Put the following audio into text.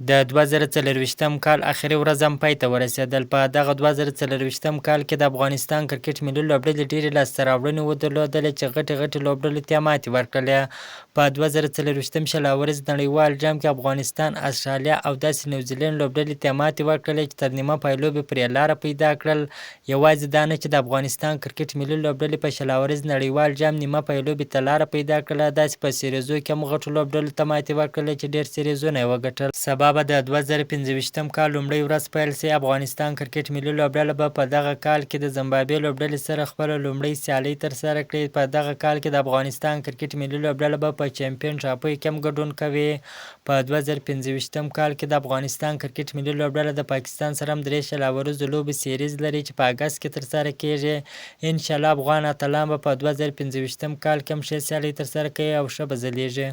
د 2024م کال اخري ورځ هم پای ته ورسېدل. په دغه 2024م کال کې د افغانستان کرکټ ملي لوبډلې ډېرې لاسته راوړنې ودرلودلې چې غټې لوبډلو ته ماتې ورکړلې. په 2024م شل نړیوال جام کې افغانستان، استرالیا او داسې نیوزیلینډ لوبډلې ته ماتې ورکړلې چې تر نیمه پای لوبې پرې لاره پیدا کړل. یوازې دا نه چې د افغانستان کرکټ ملي لوبډلې په شل نړیوال جام نیمه پای لوبې ته لاره پیدا کړله، داسې په سیریزو کې هم غټو لوبډلو ته ماتې ورکړلې چې ډېر سیریزونه یې وګټل. سبا به د 2025م کال لومړۍ ورځ پیل شي. افغانستان کرکټ ملي لوبډله به په دغه کال کې د زمبابوې لوبډلې سره خپله لومړۍ سیالي ترسره کړي. په دغه کال کې د افغانستان کرکټ ملي لوبډله به په چمپیون ټرافۍ کې هم ګډون کوي. په 2025م کال کې د افغانستان کرکټ ملي لوبډله د پاکستان سره هم 3 شل ورځو لوبې سیریز لري چې په اګست کې ترسره کیږي. انشاءالله افغان اتلان به په 2025م کال کې هم ښې سیالۍ ترسره کوي او ښه به ځلیږي.